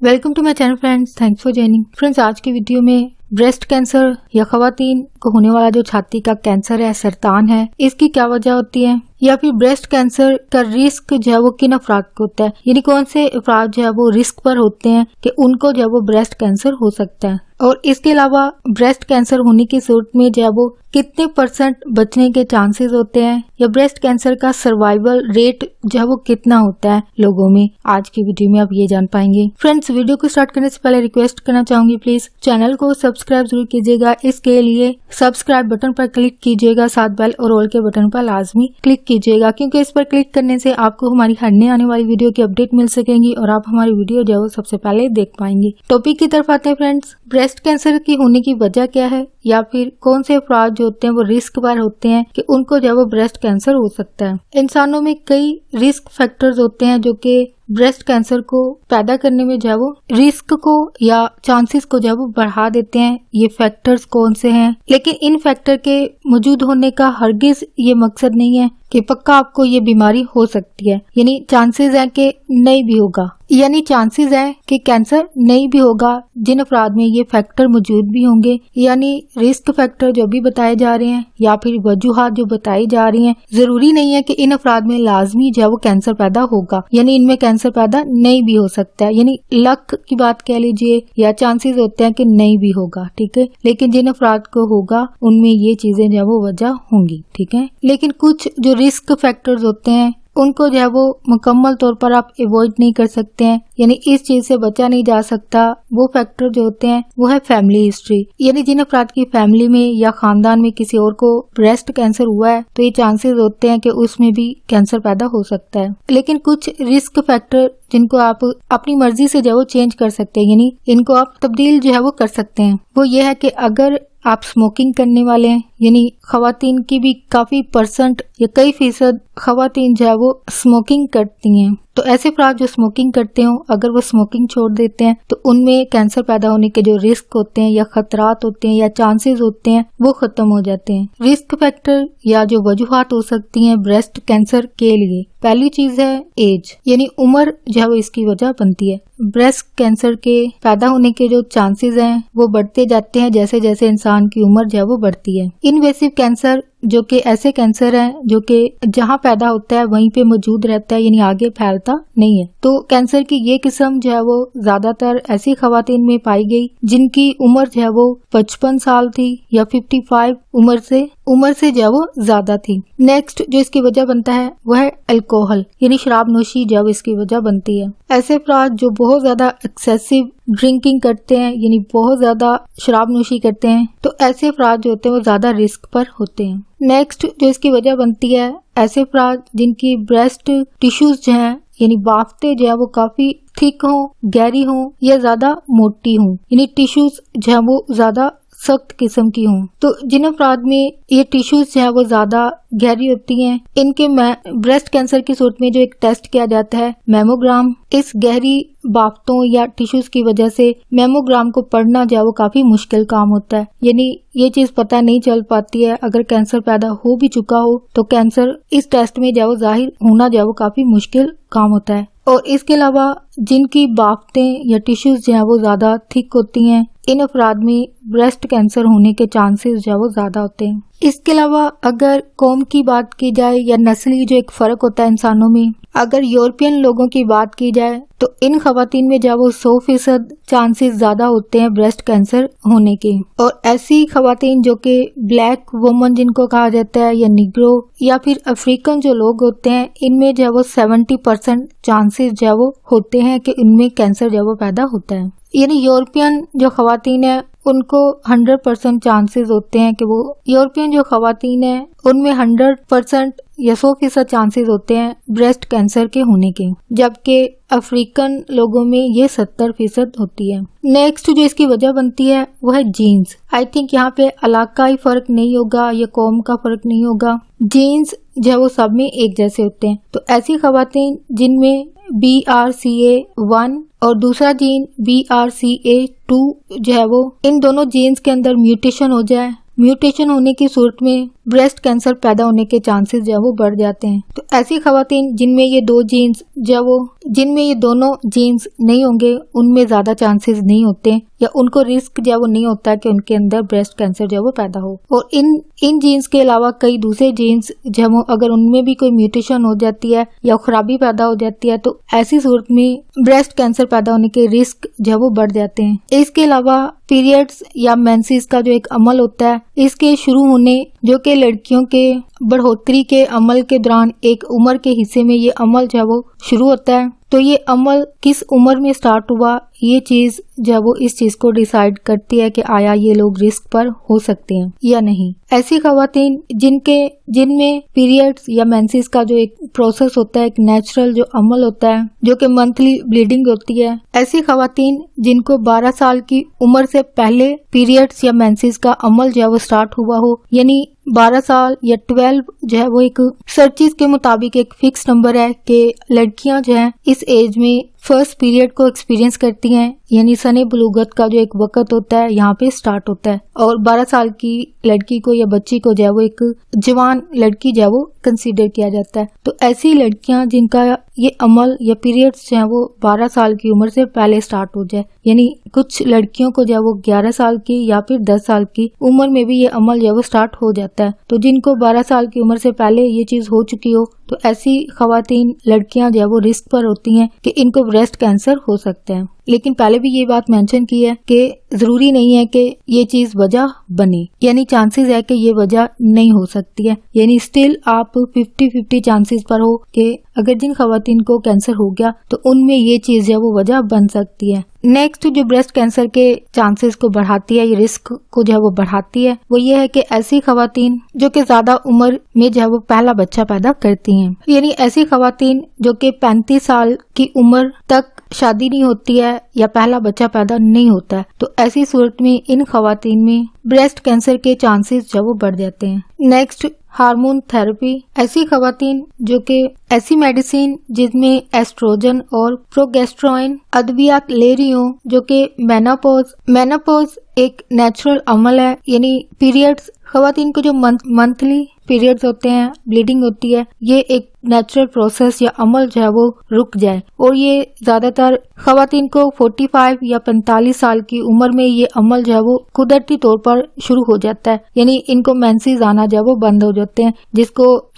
Welcome to my channel friends, thanks for joining. Friends, आज की video में breast cancer या खवातीन को होने वाला जो छाती का कैंसर है, सरतान है, इसकी क्या वजह होती है, या फिर ब्रेस्ट कैंसर का रिस्क जो है वो किन अफराद को होता है, यानी कौन से अफराद जो है वो रिस्क पर होते हैं कि उनको जो है वो ब्रेस्ट कैंसर हो सकता है। और इसके अलावा ब्रेस्ट कैंसर होने की सूरत में जो है वो कितने % बचने के चांसेस होते हैं, या ब्रेस्ट कैंसर का सर्वाइवल रेट जो है वो कितना होता है लोगों में, आज की वीडियो में आप ये जान पाएंगे। फ्रेंड्स, वीडियो को स्टार्ट करने से पहले रिक्वेस्ट करना चाहूंगी, प्लीज चैनल को सब्सक्राइब जरूर कीजिएगा। इसके लिए सब्सक्राइब बटन पर क्लिक कीजिएगा, साथ बेल और ऑल के बटन पर लाजमी क्लिक कीजिएगा, क्योंकि इस पर क्लिक करने से आपको हमारी हर नई आने वाली वीडियो की अपडेट मिल सकेंगी और आप हमारी वीडियो जो है वो सबसे पहले देख पाएंगे। टॉपिक की तरफ आते हैं फ्रेंड्स। ब्रेस्ट कैंसर की होने की वजह क्या है, या फिर कौन से अफराद जो होते हैं वो रिस्क पर होते हैं कि उनको जो है वो ब्रेस्ट कैंसर हो सकता है। इंसानों में कई रिस्क फैक्टर्स होते हैं जो कि ब्रेस्ट कैंसर को पैदा करने में जो है वो रिस्क को या चांसेस को जो है वो बढ़ा देते हैं। ये फैक्टर्स कौन से हैं, लेकिन इन फैक्टर के मौजूद होने का हरगिज ये मकसद नहीं है कि पक्का आपको ये बीमारी हो सकती है, यानी चांसेस है कि नहीं भी होगा, यानी चांसेस है कि कैंसर नहीं भी होगा जिन अफराद में ये फैक्टर मौजूद भी होंगे। यानी रिस्क फैक्टर जो भी बताए जा रहे हैं या फिर वजूहात जो बताई जा रही हैं, जरूरी नहीं है कि इन अफराद में लाजमी जो है वो कैंसर पैदा होगा, यानी इनमें कैंसर पैदा नहीं भी हो सकता है, यानी लक की बात कह लीजिए, या चांसेस होते हैं कि नहीं भी होगा, ठीक है। लेकिन जिन अफराद को होगा उनमें ये चीजें जो है वो वजह होंगी, ठीक है। लेकिन कुछ जो रिस्क फैक्टर्स होते हैं उनको जो है वो मुकम्मल तौर पर आप अवॉइड नहीं कर सकते हैं, यानी इस चीज से बचा नहीं जा सकता। वो फैक्टर जो होते हैं वो है फैमिली हिस्ट्री, यानी जिन अफराद की फैमिली में या खानदान में किसी और को ब्रेस्ट कैंसर हुआ है तो ये चांसेस होते हैं कि उसमें भी कैंसर पैदा हो सकता है। लेकिन कुछ रिस्क फैक्टर जिनको आप अपनी मर्जी से जो है वो चेंज कर सकते हैं, यानी इनको आप तब्दील जो है वो कर सकते हैं। वो ये है कि अगर आप स्मोकिंग करने वाले हैं, यानी खवातीन की भी काफी % या कई फीसद खवातीन जो है वो स्मोकिंग करती हैं, तो ऐसे अफराद जो स्मोकिंग करते हो अगर वो स्मोकिंग छोड़ देते हैं तो उनमें कैंसर पैदा होने के जो रिस्क होते हैं या खतरात होते हैं या चांसेस होते हैं वो खत्म हो जाते हैं। रिस्क फैक्टर या जो वजूहात हो सकती हैं ब्रेस्ट कैंसर के लिए, पहली चीज है एज, यानी उम्र जो है वो इसकी वजह बनती है। ब्रेस्ट कैंसर के पैदा होने के जो चांसेस हैं वो बढ़ते जाते हैं जैसे जैसे इंसान की उम्र जो है वो बढ़ती है। इनवेसिव कैंसर जो कि ऐसे कैंसर हैं जो कि जहाँ पैदा होता है वहीं पे मौजूद रहता है, यानी आगे फैलता नहीं है। तो कैंसर की ये किस्म जो है वो ज्यादातर ऐसी खवातीन में पाई गई जिनकी उम्र जो है वो 55 साल थी या 55 उम्र से जो है वो ज्यादा थी। नेक्स्ट जो इसकी वजह बनता है वो है अल्कोहल, यानी शराब नोशी जो है इसकी वजह बनती है। ऐसे अफराद जो बहुत ज्यादा एक्सेसिव ड्रिंकिंग करते हैं, यानी बहुत ज्यादा शराब नोशी करते हैं, तो ऐसे अफराद जो होते हैं वो ज्यादा रिस्क पर होते हैं। नेक्स्ट जो इसकी वजह बनती है, ऐसे अफराद जिनकी ब्रेस्ट टिश्यूज जो हैं, यानी बाफ्ते जो है वो काफी थिक हो, गहरी हो या ज्यादा मोटी हो, यानी टिश्यूज जो है वो ज्यादा सख्त किस्म की हों। तो जिन अफराद में ये टिश्यूज जो है वो ज्यादा गहरी होती हैं, इनके ब्रेस्ट कैंसर की सूरत में जो एक टेस्ट किया जाता है मैमोग्राम, इस गहरी बाफ्तों या टिश्यूज की वजह से मैमोग्राम को पढ़ना जो है वो काफी मुश्किल काम होता है, यानी ये चीज पता नहीं चल पाती है। अगर कैंसर पैदा हो भी चुका हो तो कैंसर इस टेस्ट में जो है वो जाहिर होना जो है वो काफी मुश्किल काम होता है। और इसके अलावा जिनकी बाफ्तें या टिश्यूज जो है वो ज्यादा थिक होती हैं, इन अफराद में ब्रेस्ट कैंसर होने के चांसेस जो है वो ज्यादा होते हैं। इसके अलावा अगर कौम की बात की जाए या नस्ली जो एक फर्क होता है इंसानों में, अगर यूरोपियन लोगों की बात की जाए तो इन खवातीन में जो वो 100% चांसेस ज्यादा होते हैं ब्रेस्ट कैंसर होने के। और ऐसी खवातीन जो कि ब्लैक वुमन जिनको कहा जाता है, या निग्रो या फिर अफ्रीकन जो लोग होते हैं, इनमें जो वो 70% चांसेस जो वो होते हैं कि इनमें कैंसर जो वो पैदा होता है। यानी यूरोपियन जो खवातीन है उनको 100% चांसेस होते हैं कि वो यूरोपियन जो खवातीन है उनमें 100% या 100% चांसेस होते हैं ब्रेस्ट कैंसर के होने के, जबकि अफ्रीकन लोगों में ये 70% होती है। नेक्स्ट जो इसकी वजह बनती है वो है जीन्स। आई थिंक यहाँ पे इलाकाई फर्क नहीं होगा या कौम का फर्क नहीं होगा, जीन्स जो है वो सब में एक जैसे होते हैं। तो ऐसी खवातीन जिनमें BRCA1 और दूसरा जीन BRCA2 जो है वो, इन दोनों जीन्स के अंदर म्यूटेशन हो जाए, म्यूटेशन होने की सूरत में ब्रेस्ट कैंसर पैदा होने के चांसेस जो है वो बढ़ जाते हैं। तो ऐसी खवातीन जिनमें ये दो जीन्स जो वो जिनमें ये दोनों जीन्स नहीं होंगे उनमें ज्यादा चांसेस नहीं होते या उनको रिस्क जो है वो नहीं होता कि उनके अंदर ब्रेस्ट कैंसर जो है वो पैदा हो। और इन जीन्स के अलावा कई दूसरे जीन्स जो है वो अगर उनमें भी कोई म्यूटेशन हो जाती है या खराबी पैदा हो जाती है तो ऐसी सूरत में ब्रेस्ट कैंसर पैदा होने के रिस्क जो है वो बढ़ जाते हैं। इसके अलावा पीरियड्स या मेंसेस का जो एक अमल होता है इसके शुरू होने जो कि लड़कियों के बढ़ोतरी के अमल के दौरान एक उम्र के हिस्से में ये अमल जो है वो शुरू होता है। तो ये अमल किस उम्र में स्टार्ट हुआ ये चीज जो है वो इस चीज को डिसाइड करती है कि आया ये लोग रिस्क पर हो सकते हैं या नहीं। ऐसी खवातीन जिनमें पीरियड्स या मेंसेस का जो एक प्रोसेस होता है, एक नेचुरल जो अमल होता है जो कि मंथली ब्लीडिंग होती है, ऐसी खवातीन जिनको 12 साल की उम्र से पहले पीरियड्स या मेंसेस का अमल जो है वो स्टार्ट हुआ हो, यानी 12 साल या 12 जो है वो एक सर्चिस के मुताबिक एक फिक्स नंबर है कि लड़कियां जो है इस एज में फर्स्ट पीरियड को एक्सपीरियंस करती हैं, यानी सने बलूगत का जो एक वक्त होता है यहाँ पे स्टार्ट होता है। और 12 साल की लड़की को या बच्ची को जो है वो एक जवान लड़की जो है वो कंसीडर किया जाता है। तो ऐसी लड़कियां जिनका ये अमल या पीरियड्स जो है वो 12 साल की उम्र से पहले स्टार्ट हो जाए, यानी कुछ लड़कियों को जो है वो 11 साल की या फिर 10 साल की उम्र में भी ये अमल जो है वो स्टार्ट हो जाता है। तो जिनको 12 साल की उम्र से पहले ये चीज हो चुकी हो तो ऐसी खवातीन लड़कियां जो है वो रिस्क पर होती हैं कि इनको ब्रेस्ट कैंसर हो सकते हैं। लेकिन पहले भी ये बात मेंशन की है कि जरूरी नहीं है कि ये चीज वजह बने, यानी चांसेस है कि ये वजह नहीं हो सकती है, यानी स्टिल आप 50-50 चांसेस पर हो कि अगर जिन खवातीन को कैंसर हो गया तो उनमें ये चीज है वो वजह बन सकती है। नेक्स्ट जो ब्रेस्ट कैंसर के चांसेस को बढ़ाती है, ये रिस्क को जो है वो बढ़ाती है, वो ये है कि ऐसी खवातीन जो कि ज्यादा उम्र में जो है वो पहला बच्चा पैदा करती हैं, यानी ऐसी खवातीन जो कि 35 साल की उम्र तक शादी नहीं होती है या पहला बच्चा पैदा नहीं होता है, तो ऐसी सूरत में इन खवातीन में ब्रेस्ट कैंसर के चांसेस जो वो बढ़ जाते हैं। नेक्स्ट हार्मोन थेरेपी, ऐसी खवातीन जो कि ऐसी मेडिसिन जिसमें एस्ट्रोजन और प्रोगेस्टेरोन अद्वियात ले रही हो, जो कि मेनोपॉज एक नेचुरल अमल है, यानी पीरियड्स खवातीन को जो मंथली पीरियड्स होते हैं, ब्लीडिंग होती है, ये एक नेचुरल प्रोसेस या अमल जो है वो रुक जाए। और ये ज्यादातर खवातीन को 45 या 45 साल की उम्र में ये अमल जो है वो कुदरती तौर पर शुरू हो जाता है, यानी इनको मेंसेस आना जो है वो बंद हो जाते हैं, जिसको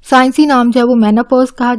साइंसी नाम जो है वो मेनोपॉज कहा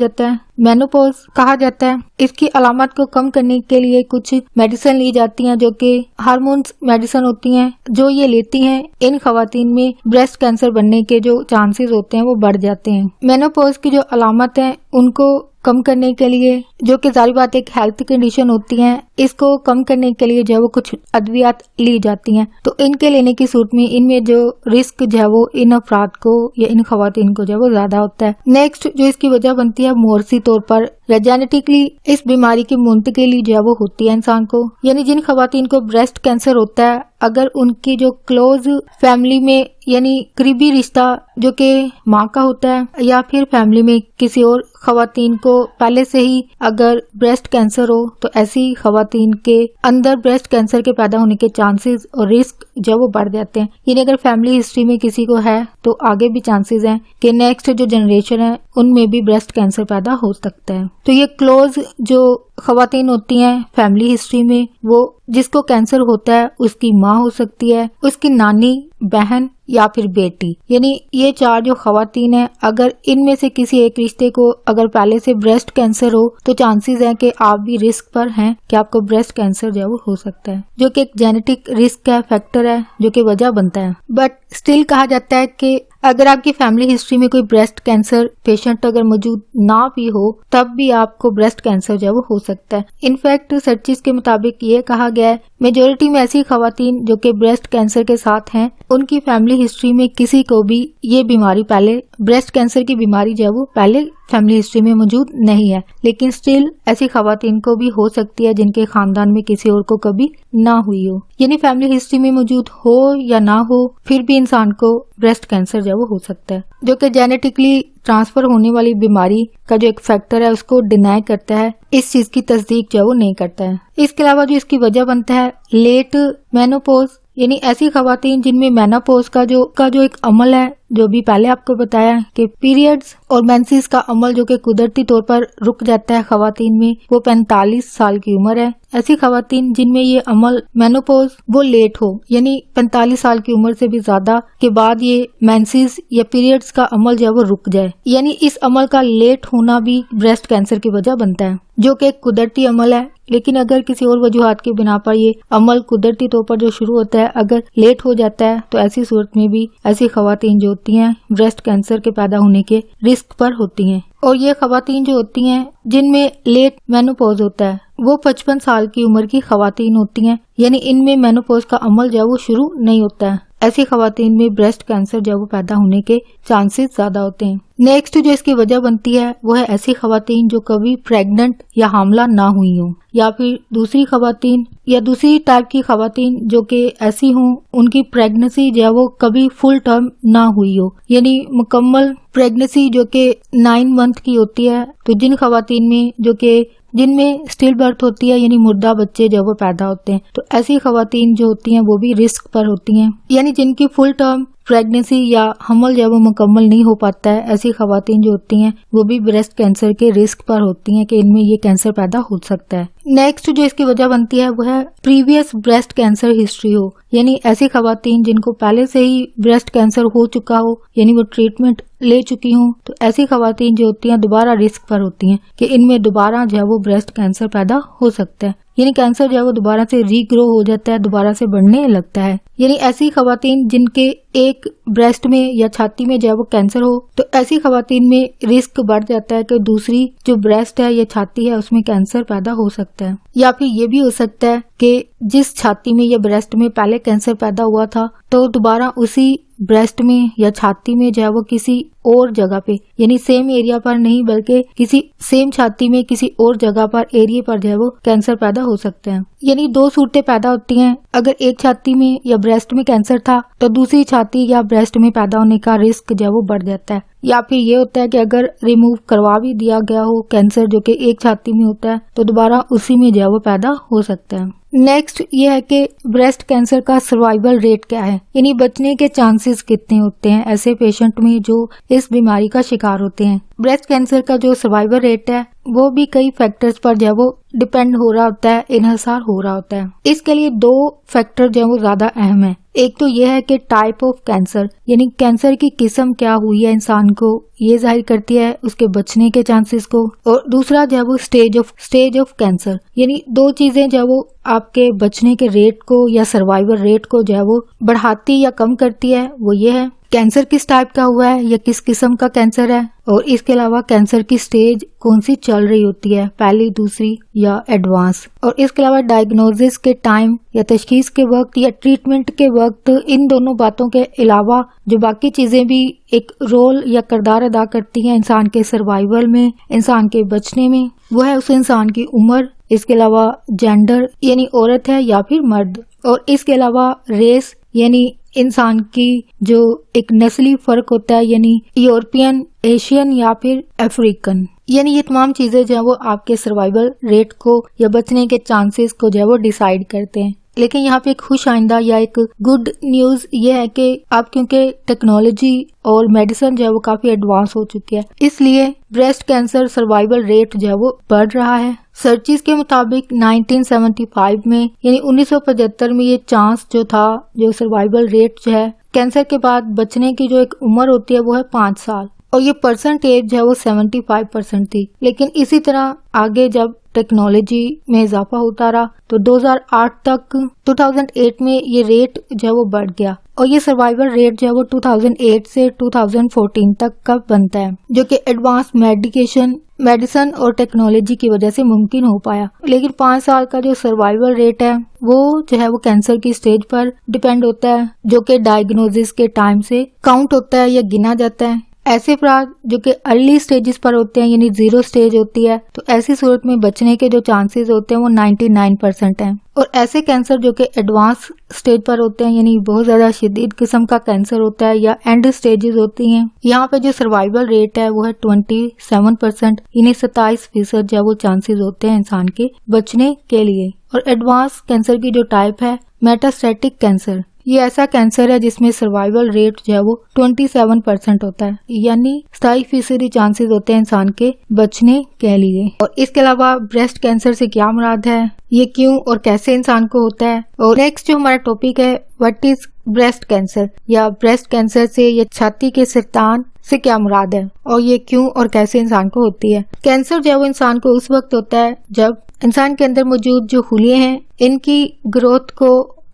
जाता है। इसकी अलामत को कम करने के लिए कुछ मेडिसिन ली जाती हैं जो कि हार्मोन्स मेडिसिन होती हैं, जो ये लेती हैं इन खवातीन में ब्रेस्ट कैंसर बनने के जो चांसेस होते हैं वो बढ़ जाते हैं। मेनोपॉज की जो अलामत है उनको कम करने के लिए, जो कि जारी बात एक हेल्थ कंडीशन होती है, इसको कम करने के लिए जो है वो कुछ अद्वियात ली जाती हैं। तो इनके लेने की सूरत में इनमें जो रिस्क जो है वो इन अफराद को या इन खवातीन को जो है वो ज्यादा होता है। नेक्स्ट जो इसकी वजह बनती है मोरसी तौर पर या जेनेटिकली इस बीमारी की मुंतकिली जो है वो होती है इंसान को, यानी जिन खवातीन को ब्रेस्ट कैंसर होता है अगर उनकी जो क्लोज फैमिली में यानी करीबी रिश्ता जो कि माँ का होता है या फिर फैमिली में किसी और खवातीन को पहले से ही अगर ब्रेस्ट कैंसर हो तो ऐसी खवातीन के अंदर ब्रेस्ट कैंसर के पैदा होने के चांसेस और रिस्क जो वो बढ़ जाते हैं। यानी अगर फैमिली हिस्ट्री में किसी को है तो आगे भी चांसेस हैं कि नेक्स्ट जो जनरेशन है उनमें भी ब्रेस्ट कैंसर पैदा हो सकता है। तो ये क्लोज जो खवातीन होती हैं फैमिली हिस्ट्री में, वो जिसको कैंसर होता है उसकी माँ हो सकती है, उसकी नानी, बहन या फिर बेटी, यानी ये चार जो खवातीन है अगर इनमें से किसी एक रिश्ते को अगर पहले से ब्रेस्ट कैंसर हो तो चांसेस है कि आप भी रिस्क पर हैं कि आपको ब्रेस्ट कैंसर जो वो हो सकता है, जो कि एक जेनेटिक रिस्क का फैक्टर है जो कि वजह बनता है। बट स्टिल कहा जाता है कि अगर आपकी फैमिली हिस्ट्री में कोई ब्रेस्ट कैंसर पेशेंट अगर मौजूद ना भी हो तब भी आपको ब्रेस्ट कैंसर जो वो हो सकता है। इनफैक्ट सर्चिस के मुताबिक ये कहा गया है मेजोरिटी में ऐसी खवातीन जो कि ब्रेस्ट कैंसर के साथ हैं उनकी फैमिली हिस्ट्री में किसी को भी ये बीमारी पहले ब्रेस्ट कैंसर की बीमारी जो वो पहले फैमिली हिस्ट्री में मौजूद नहीं है, लेकिन स्टिल ऐसी खवातीन को भी हो सकती है जिनके खानदान में किसी और को कभी ना हुई हो, यानी फैमिली हिस्ट्री में मौजूद हो या ना हो फिर भी इंसान को ब्रेस्ट कैंसर जो वो हो सकता है, जो कि जेनेटिकली ट्रांसफर होने वाली बीमारी का जो एक फैक्टर है उसको डिनाई करता है, इस चीज की तस्दीक जो वो नहीं करता है। इसके अलावा जो इसकी वजह बनता है लेट मेनोपॉज यानी ऐसी खवातीन जिनमें मेनोपॉज का जो एक अमल है, जो भी पहले आपको बताया कि पीरियड्स और मेंसेस का अमल जो कि कुदरती तौर पर रुक जाता है खवातीन में, वो 45 साल की उम्र है। ऐसी खवातीन जिनमें ये अमल मेनोपॉज वो लेट हो, यानी 45 साल की उम्र से भी ज्यादा के बाद ये मेंसेस या पीरियड्स का अमल जो है वो रुक जाए, यानी इस अमल का लेट होना भी ब्रेस्ट कैंसर की वजह बनता है, जो कि एक कुदरती अमल है। लेकिन अगर किसी और वजूहात की बिना पर ये अमल कुदरती तौर पर जो शुरू होता है अगर लेट हो जाता है, तो ऐसी सूरत में भी ऐसी खवातीन जो होती हैं ब्रेस्ट कैंसर के पैदा होने के रिस्क पर होती हैं। और ये खवातीन जो होती हैं जिनमें लेट मेनोपॉज होता है, वो 55 साल की उम्र की खवातीन होती हैं, यानी इनमें मेनोपॉज का अमल जो है वो शुरू नहीं होता है। ऐसी खवातीन में ब्रेस्ट कैंसर जो है वो पैदा होने के चांसेस ज्यादा होते हैं। नेक्स्ट जो इसकी वजह बनती है वो है ऐसी खवातीन जो कभी प्रेग्नेंट या हामला ना हुई हो, या फिर दूसरी खवातीन या दूसरी टाइप की खवातीन जो कि ऐसी हों उनकी प्रेगनेंसी जो है वो कभी फुल टर्म ना हुई हो, यानी मुकम्मल प्रेगनेंसी जो कि 9 मंथ की होती है। तो जिन खवातीन में जो कि जिनमें स्टिल बर्थ होती है, यानी मुर्दा बच्चे जब वो पैदा होते हैं, तो ऐसी खवातीन जो होती हैं वो भी रिस्क पर होती हैं, यानी जिनकी फुल टर्म प्रेगनेंसी या हमल जब वो मुकम्मल नहीं हो पाता है, ऐसी खवातीन जो होती हैं वो भी ब्रेस्ट कैंसर के रिस्क पर होती हैं कि इनमें ये कैंसर पैदा हो सकता है। नेक्स्ट जो इसकी वजह बनती है वो है प्रीवियस ब्रेस्ट कैंसर हिस्ट्री हो, यानी ऐसी खवातीन जिनको पहले से ही ब्रेस्ट कैंसर हो चुका हो, यानी वो ट्रीटमेंट ले चुकी हूँ, तो ऐसी खवातीन जो होती हैं दोबारा रिस्क पर होती हैं कि इनमें दोबारा जो है वो ब्रेस्ट कैंसर पैदा हो सकता है, यानी कैंसर जो है वो दोबारा से रीग्रो हो जाता है, दोबारा से बढ़ने लगता है। यानी ऐसी खवातीन जिनके एक ब्रेस्ट में या छाती में जो है वो कैंसर हो, तो ऐसी खवातीन में रिस्क बढ़ जाता है कि दूसरी जो ब्रेस्ट है या छाती है उसमें कैंसर पैदा हो सकता है। या फिर ये भी हो सकता है कि जिस छाती में या ब्रेस्ट में पहले कैंसर पैदा हुआ था, तो दोबारा उसी ब्रेस्ट में या छाती में जो है वो किसी और जगह पे, यानी सेम एरिया पर नहीं बल्कि किसी सेम छाती में किसी और जगह पर एरिया पर जो है वो कैंसर पैदा हो सकते हैं। यानी दो सूरतें पैदा होती हैं, अगर एक छाती में या ब्रेस्ट में कैंसर था तो दूसरी छाती या ब्रेस्ट में पैदा होने का रिस्क जो है वो बढ़ जाता है। या फिर ये होता है कि अगर रिमूव करवा भी दिया गया हो कैंसर जो कि एक छाती में होता है, तो दोबारा उसी में जो है वो पैदा हो सकता है। नेक्स्ट ये है कि ब्रेस्ट कैंसर का सर्वाइवल रेट क्या है, यानी बचने के चांसेस कितने होते हैं ऐसे पेशेंट में जो इस बीमारी का शिकार होते हैं। ब्रेस्ट कैंसर का जो सर्वाइवल रेट है वो भी कई फैक्टर्स पर जो है वो डिपेंड हो रहा होता है, इन्हिसार हो रहा होता है। इसके लिए दो फैक्टर जो है वो ज्यादा अहम है। एक तो ये है कि टाइप ऑफ कैंसर, यानी कैंसर की किस्म क्या हुई है इंसान को, ये जाहिर करती है उसके बचने के चांसेस को। और दूसरा जो है वो स्टेज ऑफ कैंसर, यानी दो चीजें जो है वो आपके बचने के रेट को या सर्वाइवल रेट को जो है वो बढ़ाती या कम करती है। वो ये है कैंसर किस टाइप का हुआ है या किस किस्म का कैंसर है, और इसके अलावा कैंसर की स्टेज कौन सी चल रही होती है, पहली, दूसरी या एडवांस। और इसके अलावा डायग्नोसिस के टाइम या तशखीस के वक्त या ट्रीटमेंट के वक्त, इन दोनों बातों के अलावा जो बाकी चीजें भी एक रोल या किरदार अदा करती हैं इंसान के सर्वाइवल में, इंसान के बचने में, वो है उस इंसान की उम्र, इसके अलावा जेंडर यानी औरत है या फिर मर्द, और इसके अलावा रेस यानी इंसान की जो एक नस्ली फर्क होता है, यानी यूरोपियन, एशियन या फिर अफ्रीकन। यानी ये तमाम चीजें जो है वो आपके सर्वाइवल रेट को या बचने के चांसेस को जो है वो डिसाइड करते हैं। लेकिन यहाँ पे एक खुश आइंदा या एक गुड न्यूज ये है कि अब क्योंकि टेक्नोलॉजी और मेडिसिन जो है वो काफी एडवांस हो चुकी है, इसलिए ब्रेस्ट कैंसर सर्वाइवल रेट जो है वो बढ़ रहा है। सर्चिस के मुताबिक 1975 में यानी 1975 में ये चांस जो था, जो सर्वाइवल रेट जो है कैंसर के बाद बचने की जो एक उम्र होती है वो है 5 साल, और ये परसेंटेज जो है वो 75% थी। लेकिन इसी तरह आगे जब टेक्नोलॉजी में इजाफा होता रहा तो 2008 में ये रेट जो है वो बढ़ गया, और ये सर्वाइवल रेट जो है वो 2008 से 2014 तक का बनता है, जो कि एडवांस मेडिसिन और टेक्नोलॉजी की वजह से मुमकिन हो पाया। लेकिन 5 साल का जो सर्वाइवल रेट है वो जो है वो कैंसर की स्टेज पर डिपेंड होता है, जो कि डायग्नोसिस के टाइम से काउंट होता है या गिना जाता है। ऐसे अपराध जो कि अर्ली स्टेजेस पर होते हैं यानी 0 स्टेज होती है, तो ऐसी सूरत में बचने के जो चांसेस होते हैं वो 99% हैं। और ऐसे कैंसर जो कि एडवांस स्टेज पर होते हैं यानी बहुत ज्यादा शदीद किस्म का कैंसर होता है या एंड स्टेजेस होती हैं, यहाँ पे जो सर्वाइवल रेट है वो है 27%, यानी 27% जो वो चांसेस होते हैं इंसान के बचने के लिए। और एडवांस कैंसर की जो टाइप है मेटास्टेटिक कैंसर। ये ऐसा कैंसर है जिसमें सर्वाइवल रेट जो है वो 27% होता है, यानी 27% चांसेस होते हैं इंसान के बचने के लिए। और इसके अलावा ब्रेस्ट कैंसर से क्या मुराद है, ये क्यों और कैसे इंसान को होता है। और नेक्स्ट जो हमारा टॉपिक है, व्हाट इज ब्रेस्ट कैंसर, या ब्रेस्ट कैंसर से या छाती के सरतान से क्या मुराद है और ये क्यों और कैसे इंसान को होती है। कैंसर जो है वो इंसान को उस वक्त होता है जब इंसान के अंदर मौजूद जो खुलिये हैं इनकी ग्रोथ को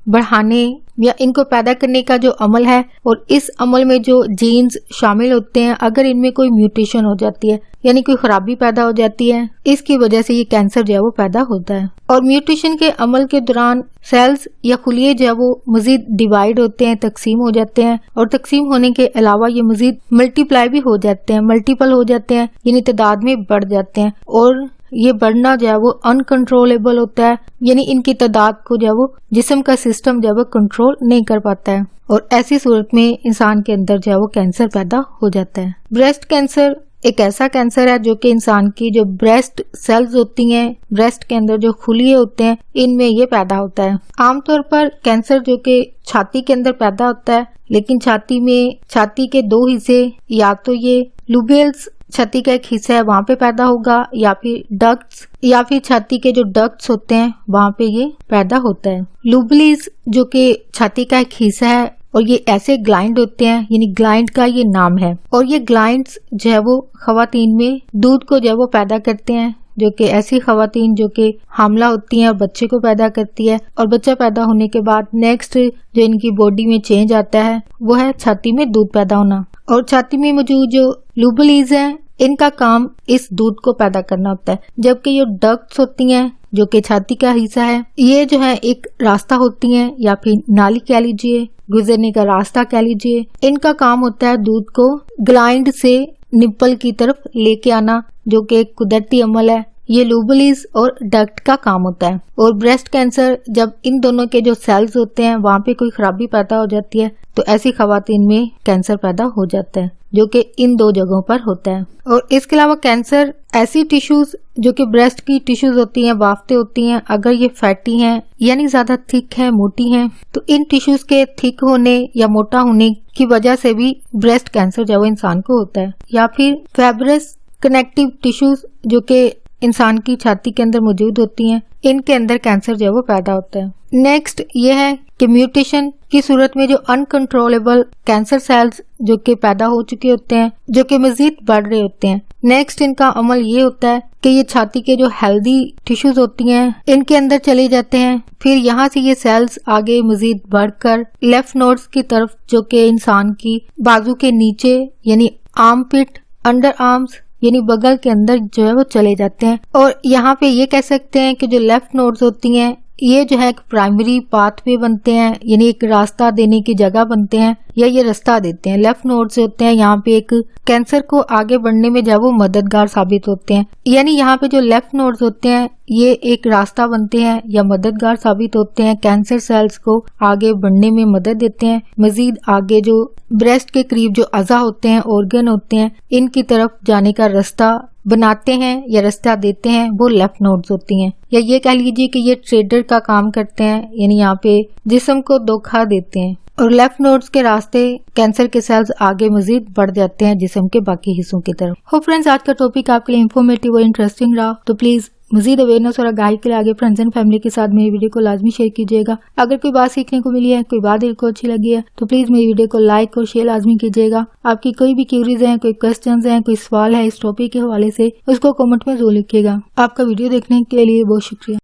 बढ़ाने या इनको पैदा करने का जो अमल है और इस अमल में जो जीन्स शामिल होते हैं, अगर इनमें कोई म्यूटेशन हो जाती है यानी कोई खराबी पैदा हो जाती है, इसकी वजह से ये कैंसर जो है वो पैदा होता है। और म्यूटेशन के अमल के दौरान सेल्स या खुलिये जो है वो मजीद डिवाइड होते हैं, तकसीम हो जाते हैं, और तकसीम होने के अलावा ये मजीद मल्टीप्लाई भी हो जाते हैं, मल्टीपल हो जाते हैं, यानी तादाद में बढ़ जाते हैं। और ये बढ़ना जो है वो अनकंट्रोलेबल होता है, यानी इनकी तादाद को जो है वो जिस्म का सिस्टम जो है वो कंट्रोल नहीं कर पाता है, और ऐसी सूरत में इंसान के अंदर जो है वो कैंसर पैदा हो जाता है। ब्रेस्ट कैंसर एक ऐसा कैंसर है जो कि इंसान की जो ब्रेस्ट सेल्स होती हैं, ब्रेस्ट के अंदर जो खुलिये होते हैं, इनमें ये पैदा होता है। आमतौर पर कैंसर जो कि छाती के अंदर पैदा होता है, लेकिन छाती के दो हिस्से, या तो ये लूबेल्स छाती का एक हिस्सा है वहाँ पे पैदा होगा, या फिर डक्ट्स, या फिर छाती के जो डक्ट्स होते हैं वहाँ पे ये पैदा होता है। लूबलीज जो कि छाती का एक हिस्सा है और ये ऐसे ग्लैंड होते हैं, यानी ग्लैंड का ये नाम है, और ये ग्लैंड्स जो है वो खवातीन में दूध को जो है वो पैदा करते हैं, जो कि ऐसी खवातीन जो कि हामला होती हैं और बच्चे को पैदा करती है, और बच्चा पैदा होने के बाद नेक्स्ट जो इनकी बॉडी में चेंज आता है वो है छाती में दूध पैदा होना। और छाती में मौजूद जो लूबलीज हैं इनका काम इस दूध को पैदा करना होता है, जबकि जो डक्ट्स होती हैं जो कि छाती का हिस्सा है, ये जो है एक रास्ता होती हैं, या फिर नाली कह लीजिए, गुजरने का रास्ता कह लीजिए। इनका काम होता है दूध को ग्लैंड से निप्पल की तरफ लेके आना, जो कि एक कुदरती अमल है। ये लूबलीज और डक्ट का काम होता है। और ब्रेस्ट कैंसर जब इन दोनों के जो सेल्स होते हैं वहाँ पे कोई खराबी पैदा हो जाती है, तो ऐसी खवातीन में कैंसर पैदा हो जाता है, जो कि इन दो जगहों पर होता है। और इसके अलावा कैंसर ऐसी टिश्यूज जो कि ब्रेस्ट की टिश्यूज होती हैं, बाफ्ते होती हैं, अगर ये फैटी हैं यानी ज्यादा थिक है, मोटी हैं, तो इन टिश्यूज के थिक होने या मोटा होने की वजह से भी ब्रेस्ट कैंसर जो है इंसान को होता है। या फिर फाइब्रस कनेक्टिव टिश्यूज जो कि इंसान की छाती के अंदर मौजूद होती हैं, इनके अंदर कैंसर जो है वो पैदा होता है। नेक्स्ट ये है कि म्यूटेशन की सूरत में जो अनकंट्रोलेबल कैंसर सेल्स जो कि पैदा हो चुके होते हैं, जो कि मजीद बढ़ रहे होते हैं, नेक्स्ट इनका अमल ये होता है कि ये छाती के जो हेल्दी टिश्यूज होती हैं इनके अंदर चले जाते हैं। फिर यहाँ से ये सेल्स आगे मजीद बढ़कर लेफ्ट नोड्स की तरफ, जो कि इंसान की बाजू के नीचे यानी आर्म पिट, अंडर आर्म्स यानी बगल के अंदर जो है वो चले जाते हैं। और यहाँ पे ये कह सकते हैं कि जो लेफ्ट नोड्स होती हैं ये जो है एक प्राइमरी पाथवे बनते हैं, यानी एक रास्ता देने की जगह बनते हैं, या ये रास्ता देते हैं। लेफ्ट नोड्स होते हैं यहाँ पे एक कैंसर को आगे बढ़ने में जो है वो मददगार साबित होते हैं, यानी यहाँ पे जो लेफ्ट नोड्स होते हैं ये एक रास्ता बनते हैं या मददगार साबित होते हैं, कैंसर सेल्स को आगे बढ़ने में मदद देते हैं। मजीद आगे जो ब्रेस्ट के करीब जो अज़ा होते हैं, ऑर्गन होते हैं, इनकी तरफ जाने का रास्ता बनाते हैं या रास्ता देते हैं, वो लेफ्ट नोड्स होती हैं। या ये कह लीजिए कि ये ट्रेडर का काम करते हैं, यानी यहाँ पे जिस्म को धोखा देते हैं। और लेफ्ट नोड्स के रास्ते कैंसर के सेल्स आगे मजीद बढ़ जाते हैं जिस्म के बाकी हिस्सों की तरफ। हो फ्रेंड्स, आज का टॉपिक आपके लिए इन्फॉर्मेटिव और इंटरेस्टिंग रहा, तो प्लीज मजीद अवेयरनेस और आगाही के लिए आगे फ्रेंड्स एंड फैमिली के साथ मेरी वीडियो को लाजमी शेयर कीजिएगा। अगर कोई बात सीखने को मिली है, कोई बात दिल को अच्छी लगी है, तो प्लीज मेरी वीडियो को लाइक और शेयर लाजमी कीजिएगा। आपकी कोई भी क्यूरीज हैं, कोई क्वेश्चंस हैं, कोई सवाल है इस टॉपिक के हवाले से, उसको कमेंट में जरूर लिखिएगा। आपका वीडियो देखने के लिए बहुत शुक्रिया।